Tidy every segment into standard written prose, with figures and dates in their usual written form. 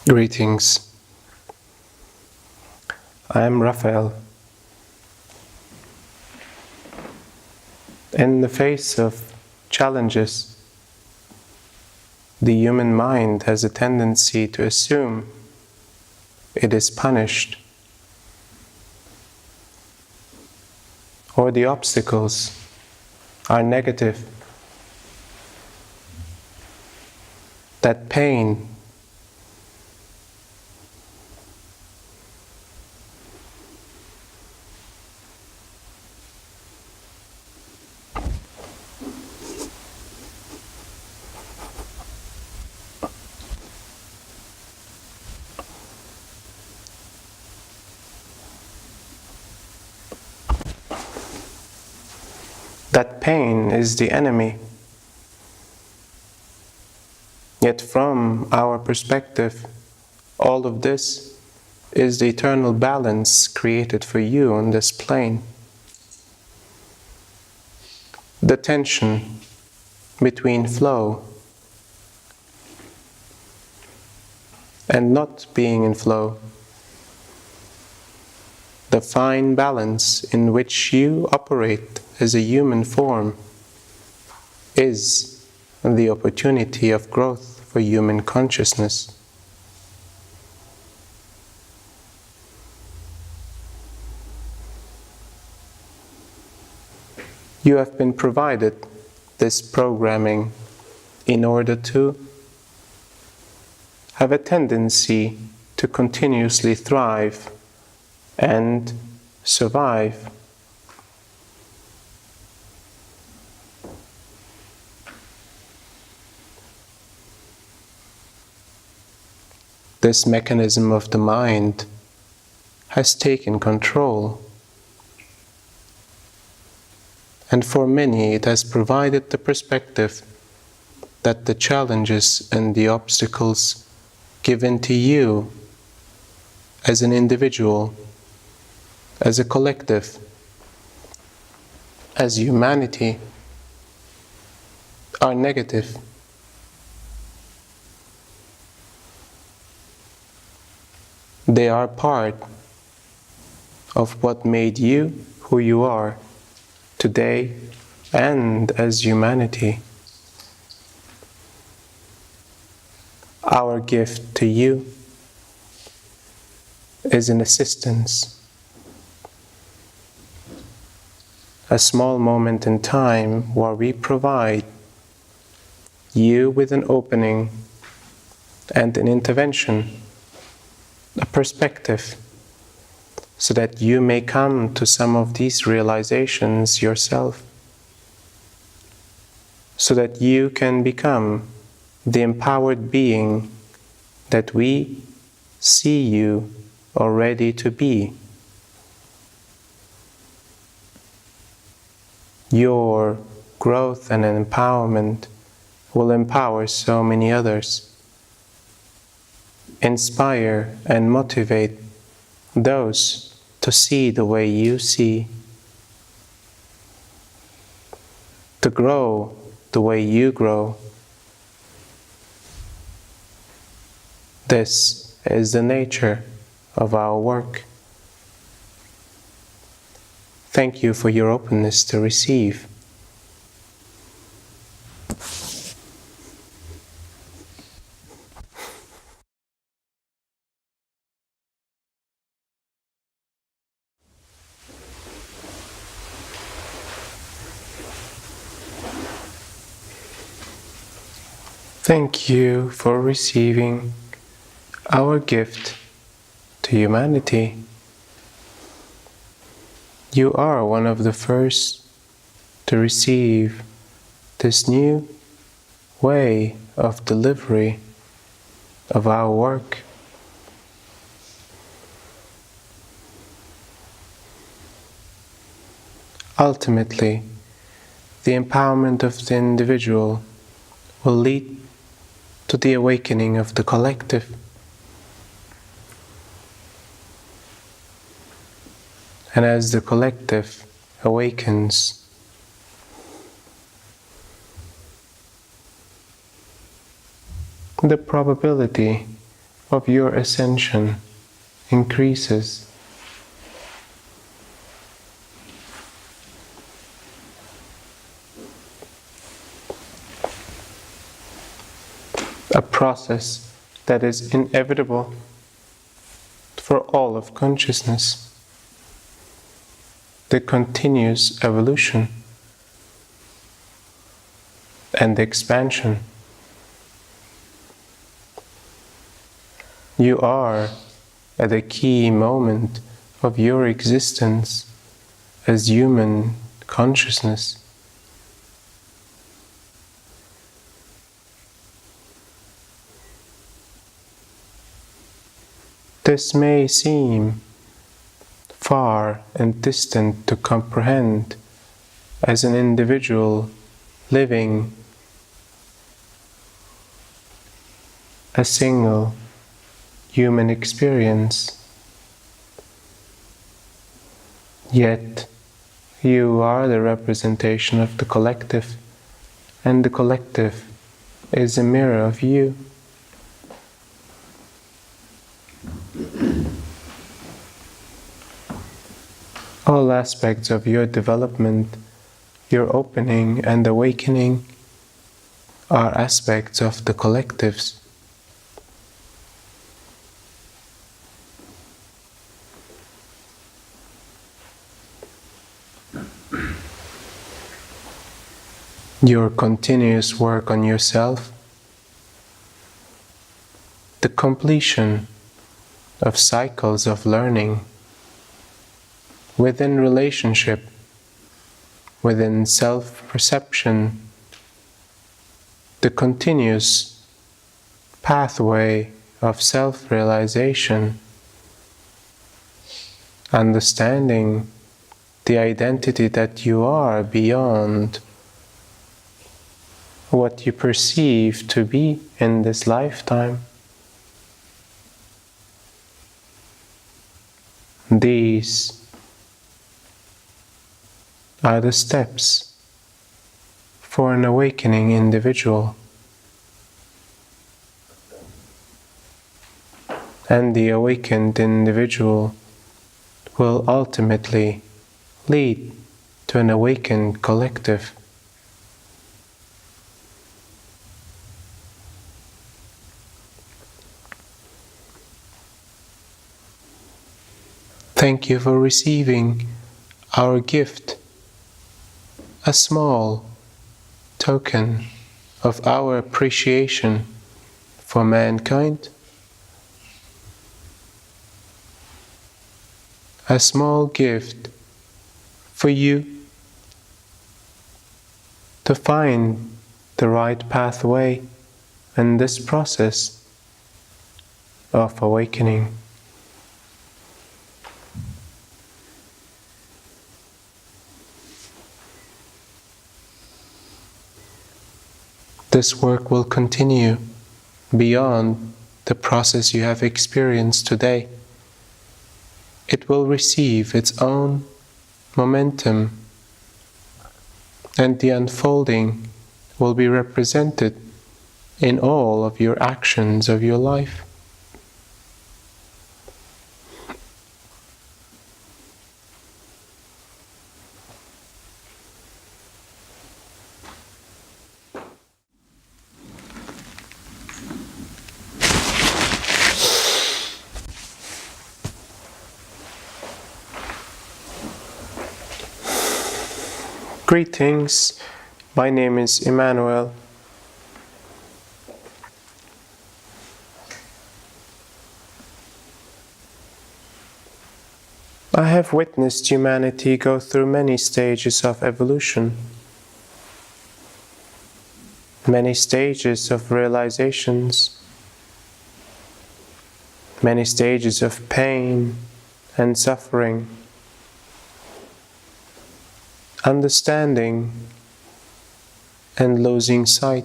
Greetings. I am Raphael. In the face of challenges, the human mind has a tendency to assume it is punished, or the obstacles are negative. That pain is the enemy. Yet from our perspective, all of this is the eternal balance created for you on this plane. The tension between flow and not being in flow. The fine balance in which you operate as a human form is the opportunity of growth for human consciousness. You have been provided this programming in order to have a tendency to continuously thrive and survive. This mechanism of the mind has taken control, and for many it has provided the perspective that the challenges and the obstacles given to you as an individual, as a collective, as humanity, are negative. They are part of what made you who you are today and as humanity. Our gift to you is an assistance, a small moment in time where we provide you with an opening and an intervention, a perspective, so that you may come to some of these realizations yourself, so that you can become the empowered being that we see you already to be. Your growth and empowerment will empower so many others. Inspire and motivate those to see the way you see, to grow the way you grow. This is the nature of our work. Thank you for your openness to receive. Thank you for receiving our gift to humanity. You are one of the first to receive this new way of delivery of our work. Ultimately, the empowerment of the individual will lead to the awakening of the collective. And as the collective awakens, the probability of your ascension increases. A process that is inevitable for all of consciousness, the continuous evolution and expansion. You are at a key moment of your existence as human consciousness. This may seem far and distant to comprehend as an individual living a single human experience. Yet, you are the representation of the collective, and the collective is a mirror of you. All aspects of your development, your opening and awakening, are aspects of the collectives. Your continuous work on yourself, the completion of cycles of learning within relationship, within self-perception, the continuous pathway of self-realization, understanding the identity that you are beyond what you perceive to be in this lifetime. These are the steps for an awakening individual. And the awakened individual will ultimately lead to an awakened collective. Thank you for receiving our gift, a small token of our appreciation for mankind, a small gift for you to find the right pathway in this process of awakening. This work will continue beyond the process you have experienced today. It will receive its own momentum, and the unfolding will be represented in all of your actions of your life. Greetings, my name is Emmanuel. I have witnessed humanity go through many stages of evolution, many stages of realizations, many stages of pain and suffering, understanding and losing sight,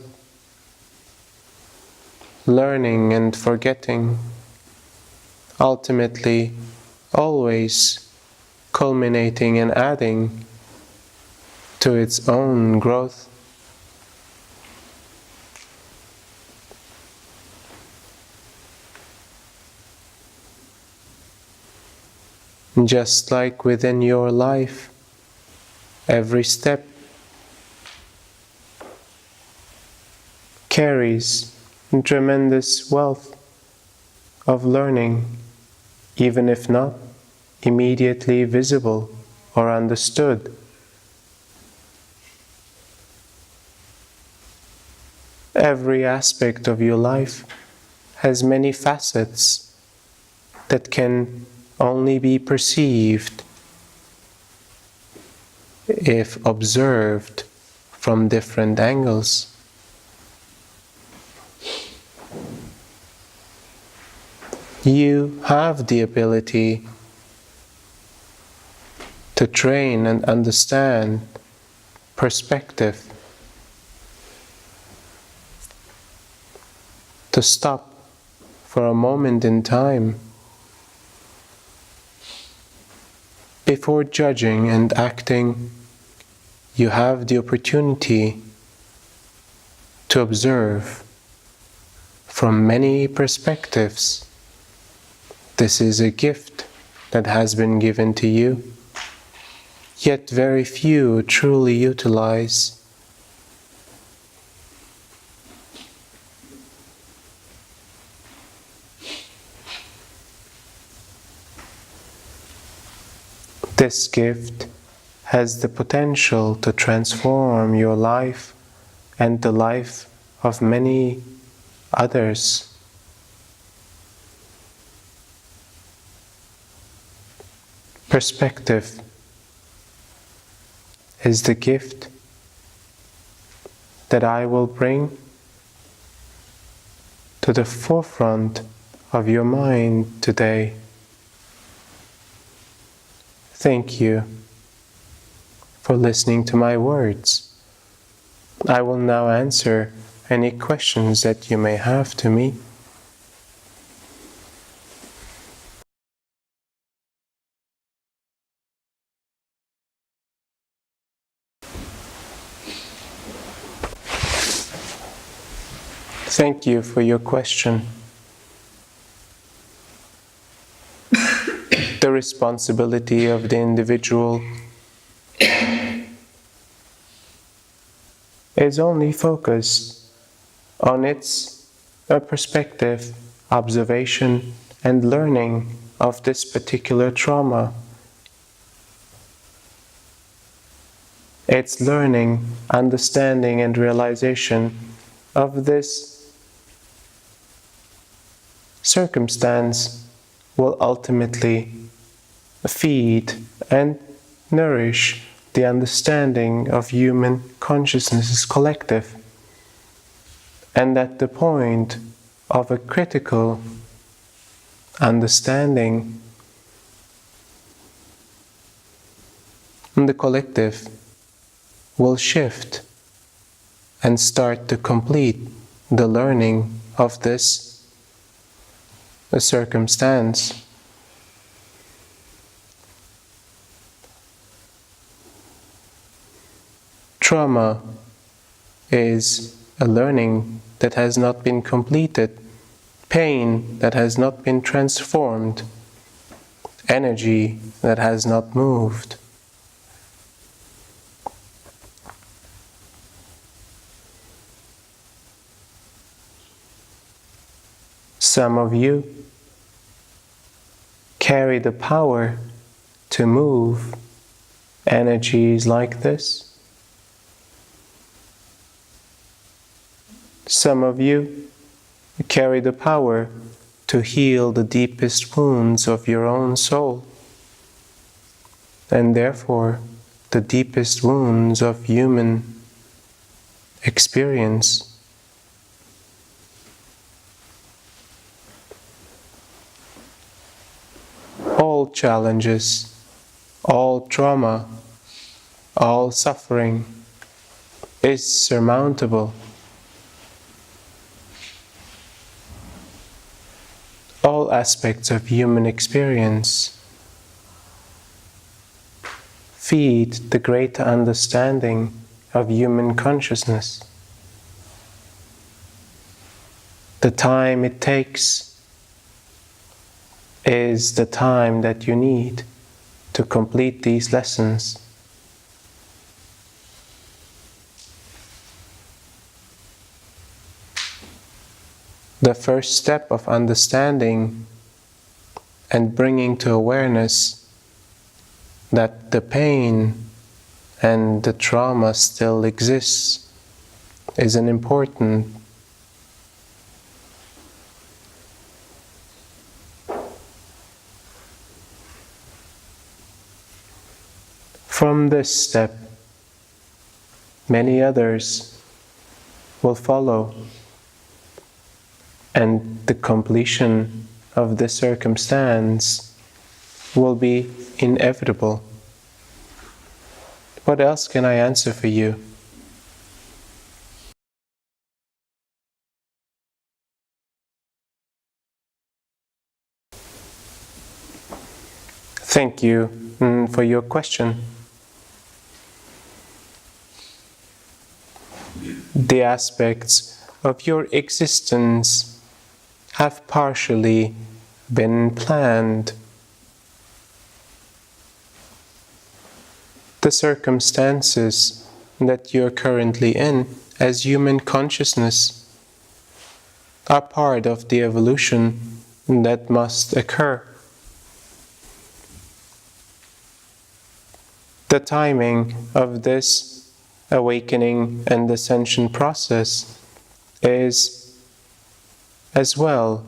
learning and forgetting, ultimately always culminating and adding to its own growth. Just like within your life, every step carries tremendous wealth of learning, even if not immediately visible or understood. Every aspect of your life has many facets that can only be perceived if observed from different angles. You have the ability to train and understand perspective, to stop for a moment in time before judging and acting. You have the opportunity to observe from many perspectives. This is a gift that has been given to you, yet very few truly utilize. This gift has the potential to transform your life and the life of many others. Perspective is the gift that I will bring to the forefront of your mind today. Thank you for listening to my words. I will now answer any questions that you may have to me. Thank you for your question. The responsibility of the individual is only focused on its perspective, observation, and learning of this particular trauma. It's learning, understanding, and realization of this circumstance will ultimately feed and nourish the understanding of human consciousness as collective. And at the point of a critical understanding, the collective will shift and start to complete the learning of this circumstance. Trauma is a learning that has not been completed, pain that has not been transformed, energy that has not moved. Some of you carry the power to move energies like this. Some of you carry the power to heal the deepest wounds of your own soul, and therefore the deepest wounds of human experience. All challenges, all trauma, all suffering is surmountable. All aspects of human experience feed the greater understanding of human consciousness. The time it takes is the time that you need to complete these lessons. The first step of understanding and bringing to awareness that the pain and the trauma still exists is an important From this step, many others will follow, and the completion of the circumstance will be inevitable. What else can I answer for you? Thank you for your question. The aspects of your existence have partially been planned. The circumstances that you're currently in as human consciousness are part of the evolution that must occur. The timing of this awakening and ascension process is as well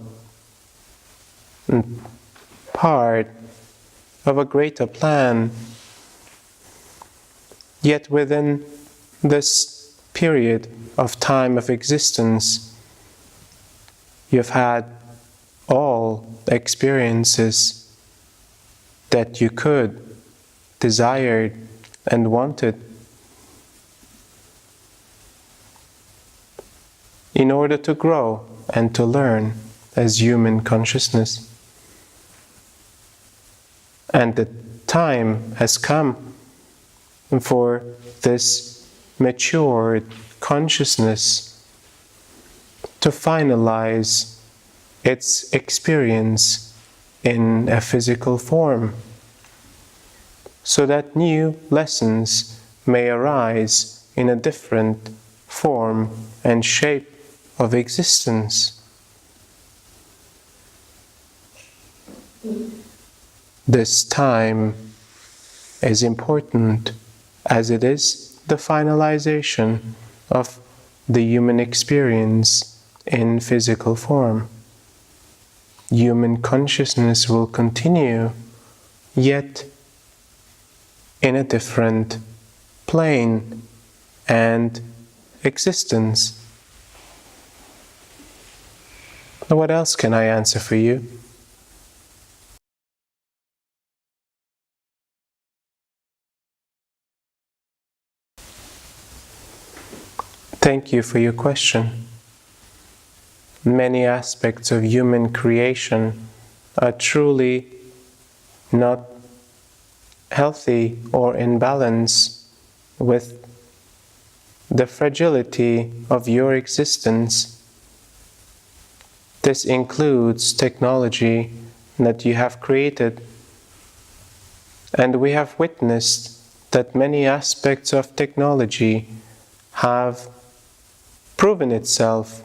part of a greater plan. Yet within this period of time of existence, you've had all experiences that you could, desired, and wanted. In order to grow and to learn as human consciousness. And the time has come for this matured consciousness to finalize its experience in a physical form, so that new lessons may arise in a different form and shape of existence. This time is important as it is the finalization of the human experience in physical form. Human consciousness will continue, yet in a different plane and existence. What else can I answer for you? Thank you for your question. Many aspects of human creation are truly not healthy or in balance with the fragility of your existence. This includes technology that you have created, and we have witnessed that many aspects of technology have proven itself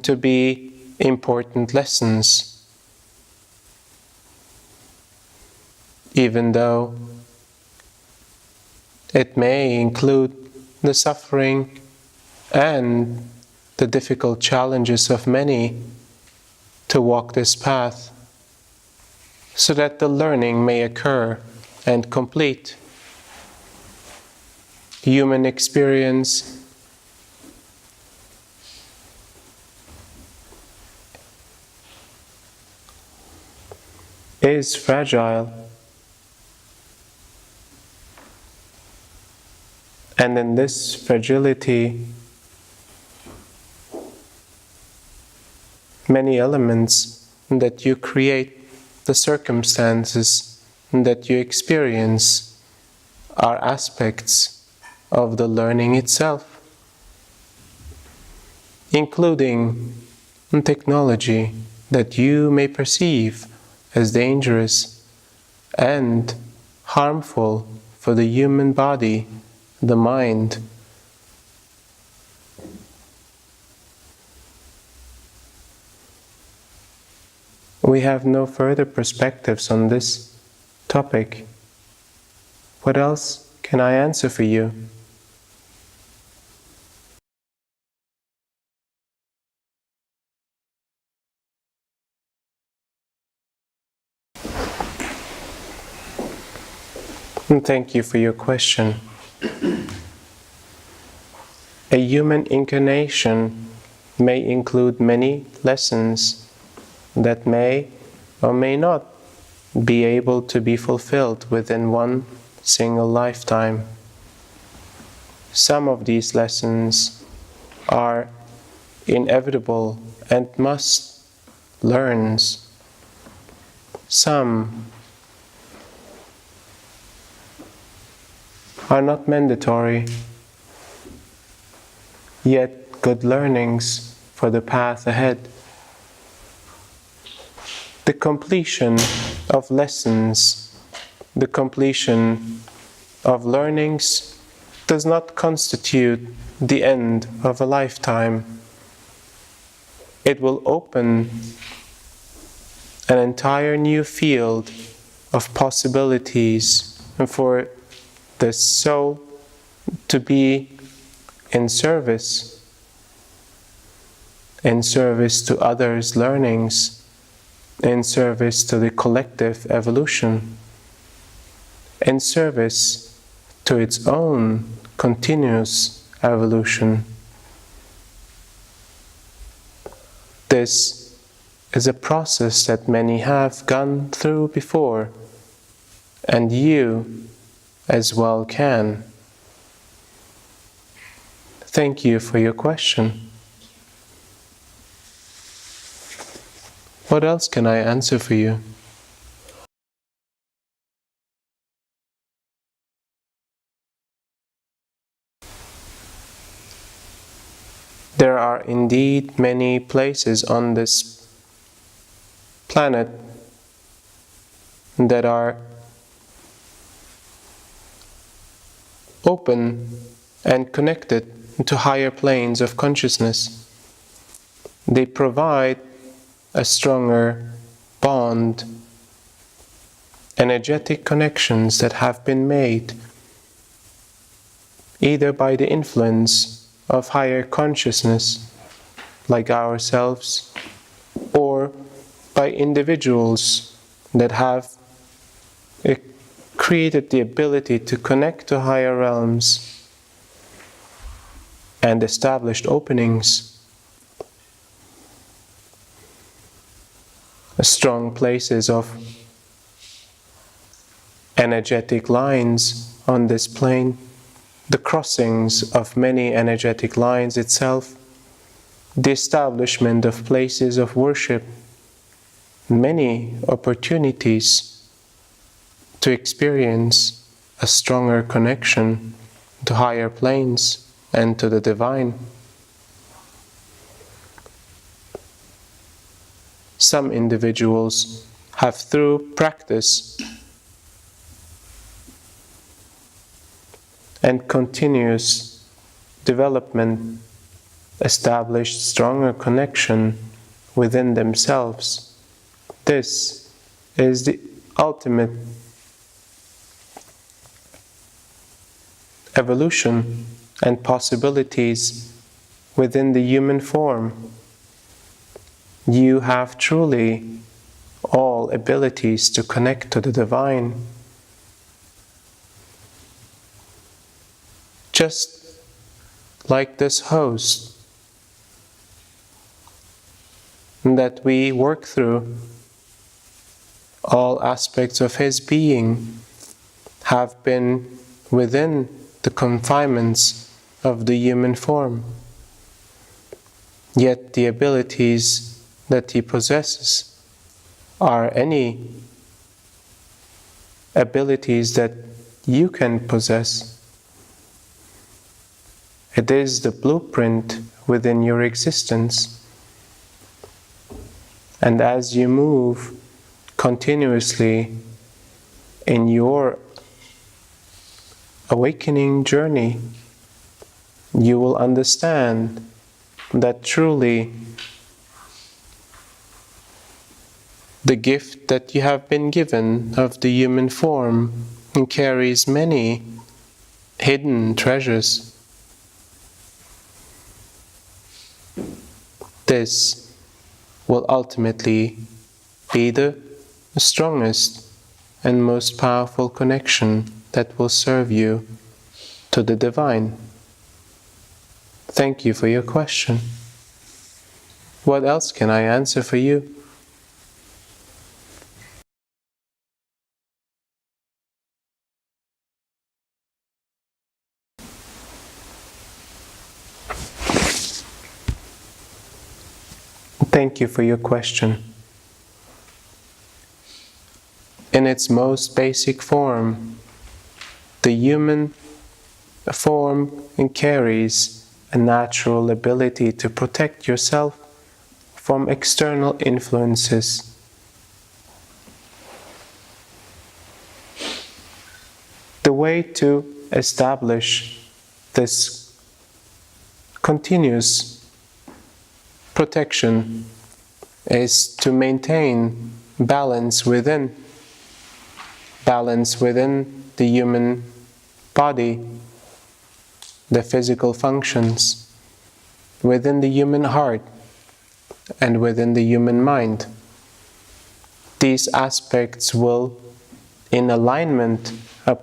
to be important lessons, even though it may include the suffering and the difficult challenges of many to walk this path, so that the learning may occur and complete. Human experience is fragile, and in this fragility, many elements that you create, the circumstances that you experience, are aspects of the learning itself, including technology that you may perceive as dangerous and harmful for the human body, the mind. We have no further perspectives on this topic. What else can I answer for you? And thank you for your question. A human incarnation may include many lessons that may or may not be able to be fulfilled within one single lifetime. Some of these lessons are inevitable and must learn. Some are not mandatory, yet good learnings for the path ahead. The completion of lessons, the completion of learnings does not constitute the end of a lifetime. It will open an entire new field of possibilities for the soul to be in service to others' learnings, in service to the collective evolution, in service to its own continuous evolution. This is a process that many have gone through before, and you as well can. Thank you for your question. What else can I answer for you? There are indeed many places on this planet that are open and connected to higher planes of consciousness. They provide a stronger bond, energetic connections that have been made either by the influence of higher consciousness, like ourselves, or by individuals that have created the ability to connect to higher realms and established openings. Strong places of energetic lines on this plane, the crossings of many energetic lines itself, the establishment of places of worship, many opportunities to experience a stronger connection to higher planes and to the divine. Some individuals have, through practice and continuous development, established stronger connection within themselves. This is the ultimate evolution and possibilities within the human form. You have truly all abilities to connect to the divine. Just like this host that we work through, all aspects of his being have been within the confinements of the human form. Yet the abilities that he possesses are any abilities that you can possess. It is the blueprint within your existence. And as you move continuously in your awakening journey, you will understand that truly the gift that you have been given of the human form carries many hidden treasures. This will ultimately be the strongest and most powerful connection that will serve you to the divine. Thank you for your question. What else can I answer for you? Thank you for your question. In its most basic form, the human form carries a natural ability to protect yourself from external influences. The way to establish this continuous protection is to maintain balance within the human body, the physical functions, within the human heart, and within the human mind. These aspects will, in alignment,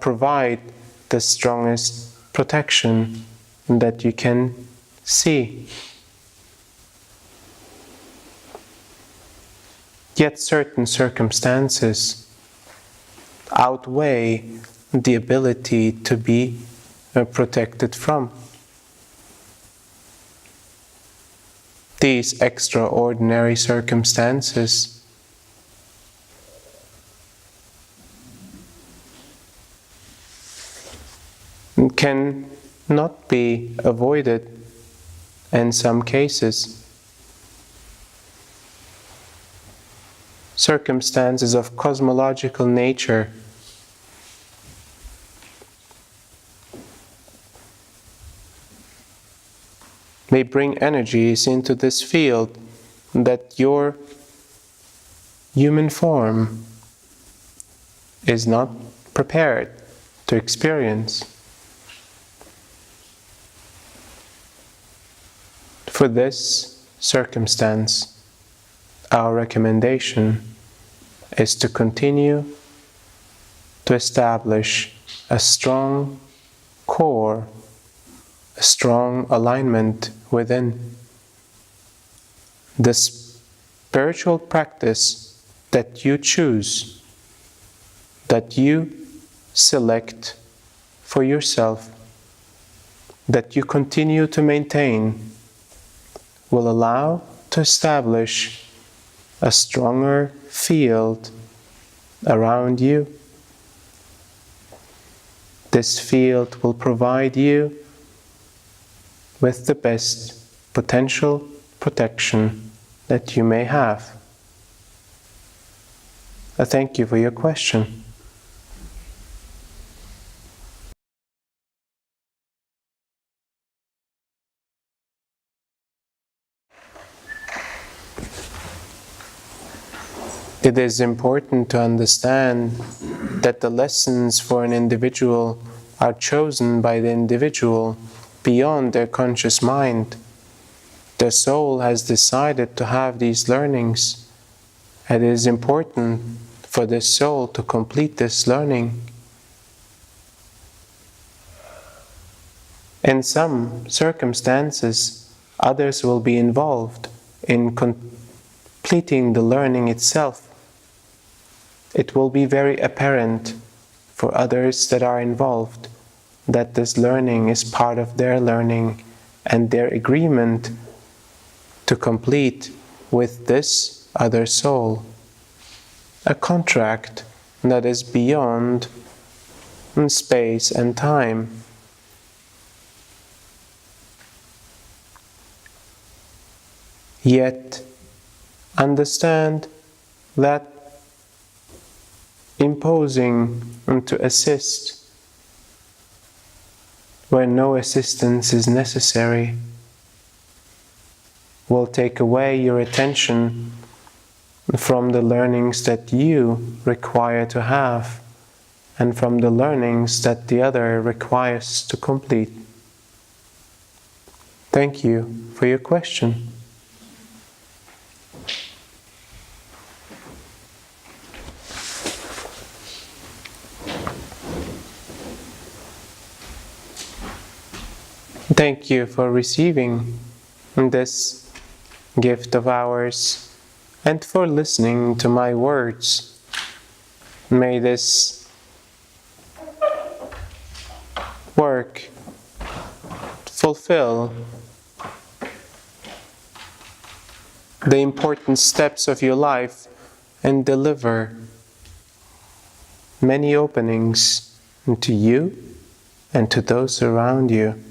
provide the strongest protection that you can see. Yet certain circumstances outweigh the ability to be protected from. These extraordinary circumstances can not be avoided in some cases. Circumstances of cosmological nature may bring energies into this field that your human form is not prepared to experience. For this circumstance, our recommendation is to continue to establish a strong core, a strong alignment within. The spiritual practice that you choose, that you select for yourself, that you continue to maintain, will allow to establish a stronger field around you. This field will provide you with the best potential protection that you may have. I thank you for your question. It is important to understand that the lessons for an individual are chosen by the individual beyond their conscious mind. Their soul has decided to have these learnings, and it is important for this soul to complete this learning. In some circumstances, others will be involved in completing the learning itself. It will be very apparent for others that are involved that this learning is part of their learning and their agreement to complete with this other soul a contract that is beyond space and time. Yet understand that imposing to assist where no assistance is necessary, will take away your attention from the learnings that you require to have and from the learnings that the other requires to complete. Thank you for your question. Thank you for receiving this gift of ours and for listening to my words. May this work fulfill the important steps of your life and deliver many openings to you and to those around you.